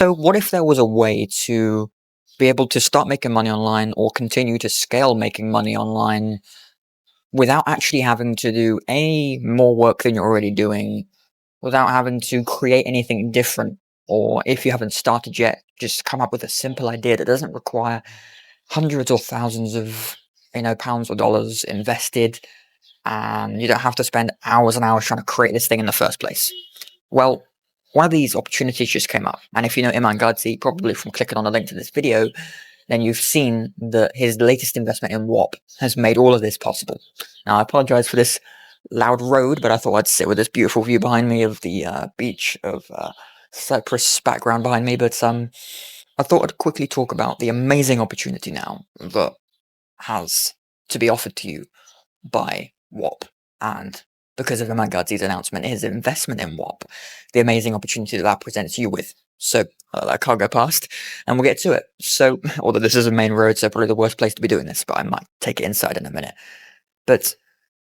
So what if there was a way to be able to start making money online or continue to scale making money online without actually having to do any more work than you're already doing, without having to create anything different, or if you haven't started yet, just come up with a simple idea that doesn't require hundreds or thousands of, pounds or dollars invested, and you don't have to spend hours and hours trying to create this thing in the first place. Well, one of these opportunities just came up, and if you know Iman Gadzhi, probably from clicking on the link to this video, then you've seen that his latest investment in Whop has made all of this possible. Now, I apologize for this loud road, but I thought I'd sit with this beautiful view behind me of the beach of Cyprus background behind me, but I thought I'd quickly talk about the amazing opportunity now that has to be offered to you by Whop, and because of Iman Gadzhi's announcement, his investment in Whop, the amazing opportunity that presents you with. So I can't go past, and we'll get to it. So, although this is a main road, so probably the worst place to be doing this, but I might take it inside in a minute. But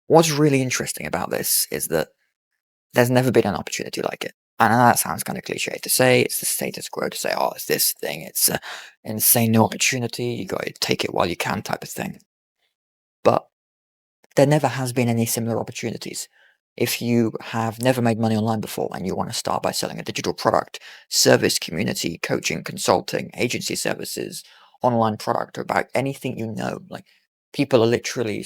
what's really interesting about this is that there's never been an opportunity like it. And I know that sounds kind of cliche to say. It's the status quo to say, oh, it's this thing. It's an insane new opportunity. You got to take it while you can type of thing. But there never has been any similar opportunities. If you have never made money online before and you want to start by selling a digital product, service, community, coaching, consulting, agency services, online product, or about anything like people are literally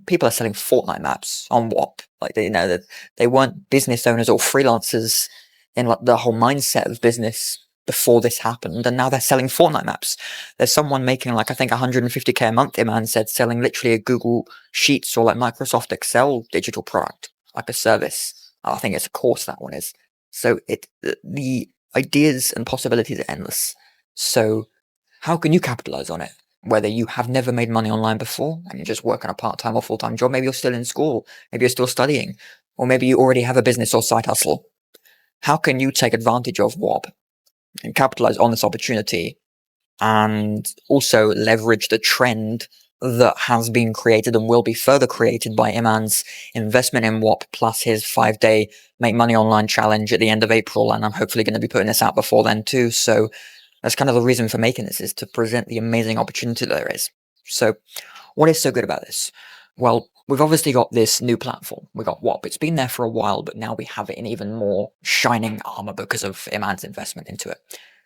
people are selling Fortnite maps on Whop. Like, that they weren't business owners or freelancers in like the whole mindset of business before this happened, and now they're selling Fortnite maps. There's someone making like, I think 150K a month, Iman said, selling literally a Google Sheets or like Microsoft Excel digital product, like a service. I think it's a course, that one is. So the ideas and possibilities are endless. So how can you capitalize on it? Whether you have never made money online before and you're just working a part-time or full-time job, maybe you're still in school, maybe you're still studying, or maybe you already have a business or side hustle. How can you take advantage of Whop and capitalize on this opportunity, and also leverage the trend that has been created and will be further created by Iman's investment in Whop, plus his 5-day Make Money Online challenge at the end of April, and I'm hopefully going to be putting this out before then too. So that's kind of the reason for making this, is to present the amazing opportunity there is. So what is so good about this? Well, we've obviously got this new platform. We got Whop. It's been there for a while, but now we have it in even more shining armor because of Iman's investment into it.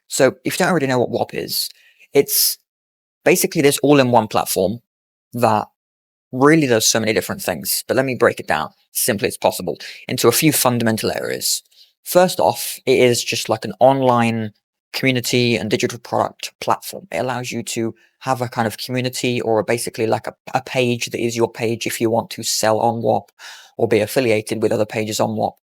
So if you don't already know what Whop is, it's basically this all-in-one platform that really does so many different things. But let me break it down as simply as possible into a few fundamental areas. First off, it is just like an online community and digital product platform. It allows you to have a kind of community, or basically like a page that is your page if you want to sell on Whop or be affiliated with other pages on Whop.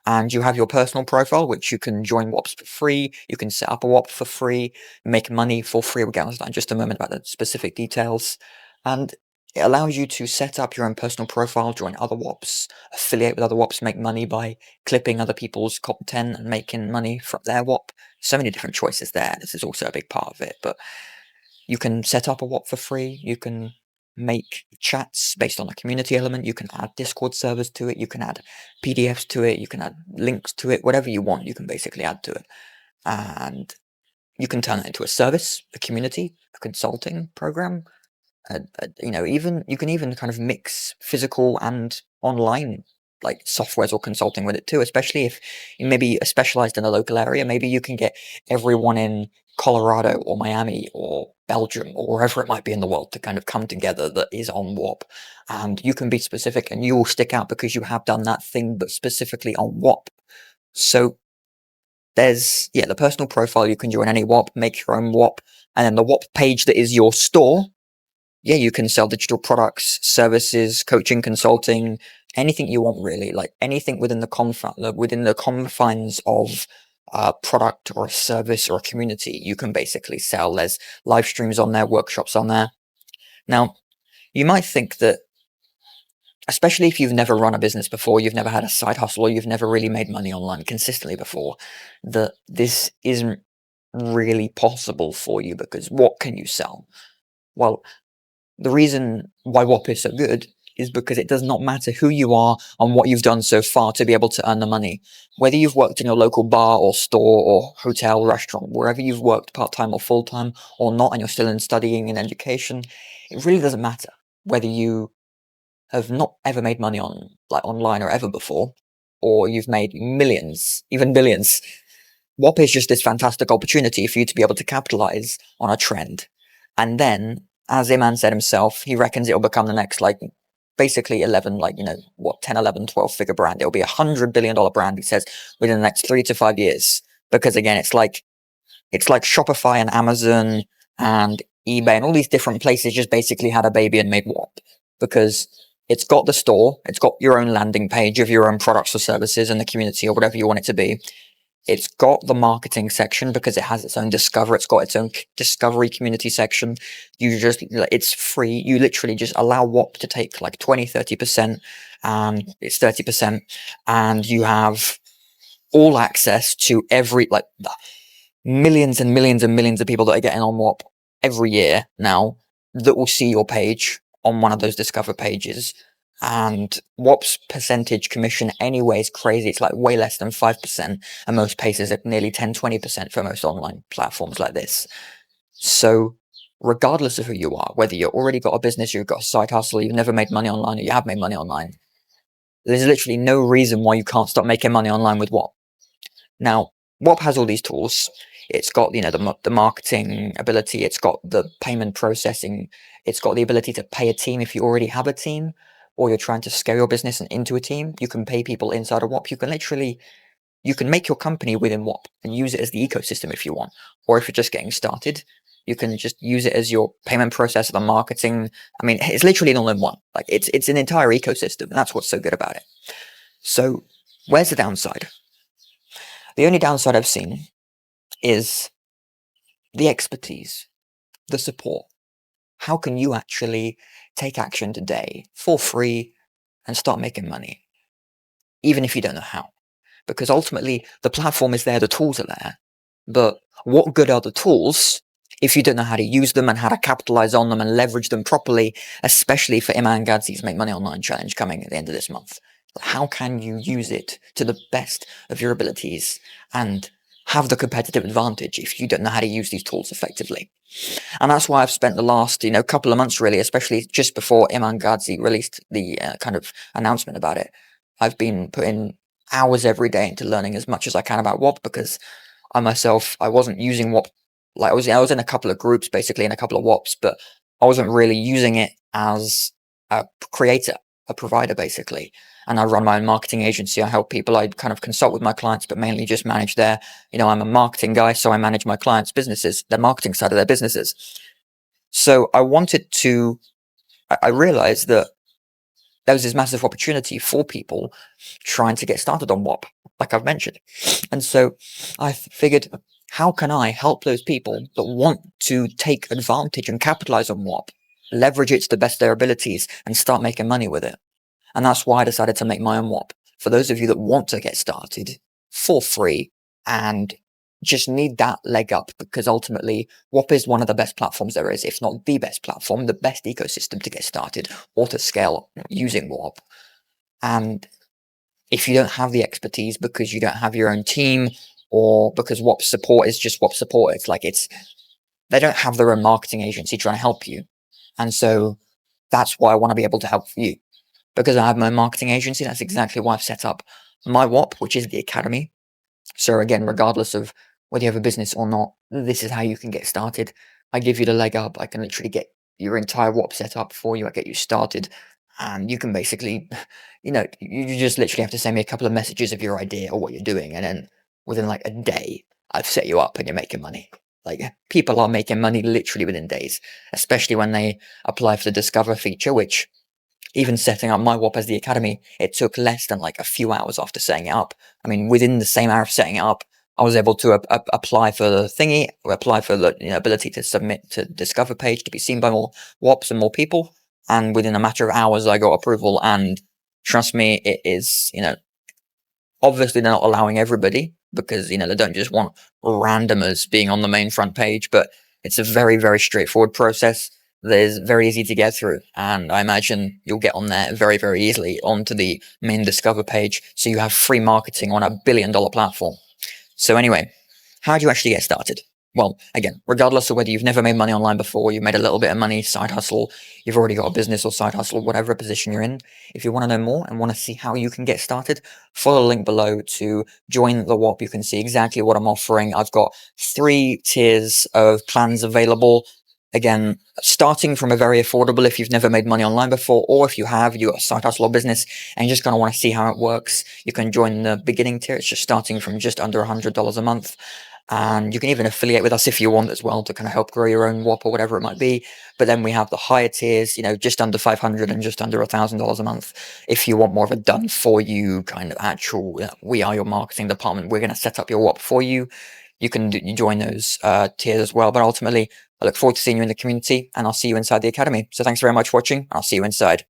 And you have your personal profile, which you can join Whops for free. You can set up a Whop for free, make money for free. We'll get into that in just a moment about the specific details. And it allows you to set up your own personal profile, join other Whops, affiliate with other Whops, make money by clipping other people's content and making money from their Whop. So many different choices there. This is also a big part of it. But you can set up a Whop for free. You can make chats based on a community element. You can add Discord servers to it. You can add PDFs to it. You can add links to it. Whatever you want, you can basically add to it. And you can turn it into a service, a community, a consulting program. Even you can even kind of mix physical and online like softwares or consulting with it too, especially if you maybe are specialized in a local area. Maybe you can get everyone in Colorado or Miami or Belgium or wherever it might be in the world to kind of come together that is on Whop, and you can be specific and you will stick out because you have done that thing, but specifically on Whop. So there's, the personal profile. You can join any Whop, make your own Whop, and then the Whop page that is your store. You can sell digital products, services, coaching, consulting, anything you want really, like anything within the confines of a product or a service or a community, you can basically sell. There's live streams on there, workshops on there. Now, you might think that, especially if you've never run a business before, you've never had a side hustle, or you've never really made money online consistently before, that this isn't really possible for you, because what can you sell? Well, the reason why Whop is so good is because it does not matter who you are and what you've done so far to be able to earn the money. Whether you've worked in your local bar or store or hotel, restaurant, wherever you've worked part-time or full-time or not, and you're still in studying and education, it really doesn't matter whether you have not ever made money online or ever before, or you've made millions, even billions. Whop is just this fantastic opportunity for you to be able to capitalize on a trend. And then, as Iman said himself, he reckons it'll become the next, basically 11, 10, 11, 12 figure brand. It'll be $100 billion brand, he says, within the next 3 to 5 years. Because again, it's like Shopify and Amazon and eBay and all these different places just basically had a baby and made Whop. Because it's got the store, it's got your own landing page of your own products or services and the community or whatever you want it to be. It's got the marketing section because it has its own discover. It's got its own discovery community section. It's free. You literally just allow Whop to take 20, 30%, and it's 30%. And you have all access to millions and millions and millions of people that are getting on Whop every year now that will see your page on one of those discover pages. And Whop's percentage commission anyway is crazy. It's way less than 5%. And most places are nearly 10, 20% for most online platforms like this. So regardless of who you are, whether you've already got a business, you've got a side hustle, you've never made money online, or you have made money online, there's literally no reason why you can't start making money online with Whop. Now, Whop has all these tools. It's got, the marketing ability. It's got the payment processing. It's got the ability to pay a team if you already have a team, or you're trying to scale your business and into a team. You can pay people inside of Whop. You can make your company within Whop and use it as the ecosystem if you want. Or if you're just getting started, you can just use it as your payment process, the marketing. I mean, it's literally an all-in-one. It's an entire ecosystem. And that's what's so good about it. So where's the downside? The only downside I've seen is the expertise, the support. How can you actually take action today for free and start making money, even if you don't know how? Because ultimately, the platform is there, the tools are there, but what good are the tools if you don't know how to use them and how to capitalize on them and leverage them properly, especially for Iman Gadzhi's Make Money Online Challenge coming at the end of this month? How can you use it to the best of your abilities and have the competitive advantage if you don't know how to use these tools effectively? And that's why I've spent the last, couple of months really, especially just before Iman Gadzhi released the kind of announcement about it. I've been putting hours every day into learning as much as I can about Whop, because I wasn't using Whop. I was in a couple of groups, basically, in a couple of Whops, but I wasn't really using it as a creator, a provider, basically. And I run my own marketing agency. I help people. I kind of consult with my clients, but mainly just manage I'm a marketing guy, so I manage my clients' businesses, their marketing side of their businesses. So I realized that there was this massive opportunity for people trying to get started on Whop, like I've mentioned. And so I figured, how can I help those people that want to take advantage and capitalize on Whop, leverage it to the best of their abilities, and start making money with it? And that's why I decided to make my own Whop. For those of you that want to get started for free and just need that leg up, because ultimately Whop is one of the best platforms there is, if not the best platform, the best ecosystem to get started or to scale using Whop. And if you don't have the expertise because you don't have your own team, or because Whop support is just Whop support, they don't have their own marketing agency trying to help you. And so that's why I want to be able to help you. Because I have my marketing agency, that's exactly why I've set up my Whop, which is the academy. So again, regardless of whether you have a business or not, this is how you can get started. I give you the leg up. I can literally get your entire Whop set up for you. I get you started, and you can basically, you just literally have to send me a couple of messages of your idea or what you're doing, and then within a day, I've set you up and you're making money. People are making money literally within days, especially when they apply for the Discover feature, which, even setting up my Whop as the academy, it took less than a few hours after setting it up. I mean, within the same hour of setting it up, I was able to apply for the thingy, or apply for the ability to submit to Discover page to be seen by more Whops and more people. And within a matter of hours, I got approval. And trust me, it is, obviously they're not allowing everybody, because, they don't just want randomers being on the main front page, but it's a very, very straightforward process. that is very easy to get through, and I imagine you'll get on there very, very easily onto the main Discover page, so you have free marketing on a billion-dollar platform. So anyway, how do you actually get started? Well, again, regardless of whether you've never made money online before, you've made a little bit of money, side hustle, you've already got a business or side hustle, whatever position you're in, if you want to know more and want to see how you can get started, follow the link below to join the Whop. You can see exactly what I'm offering. I've got 3 tiers of plans available. Again, starting from a very affordable if you've never made money online before, or if you have, you've got a side hustle or business and you're just going to want to see how it works, you can join the beginning tier. It's just starting from just under $100 a month. And you can even affiliate with us if you want as well to kind of help grow your own Whop or whatever it might be. But then we have the higher tiers, just under $500 and just under $1,000 a month. If you want more of a done for you kind of actual, we are your marketing department. We're going to set up your Whop for you. You can join those tiers as well. But ultimately, I look forward to seeing you in the community, and I'll see you inside the academy. So thanks very much for watching. I'll see you inside.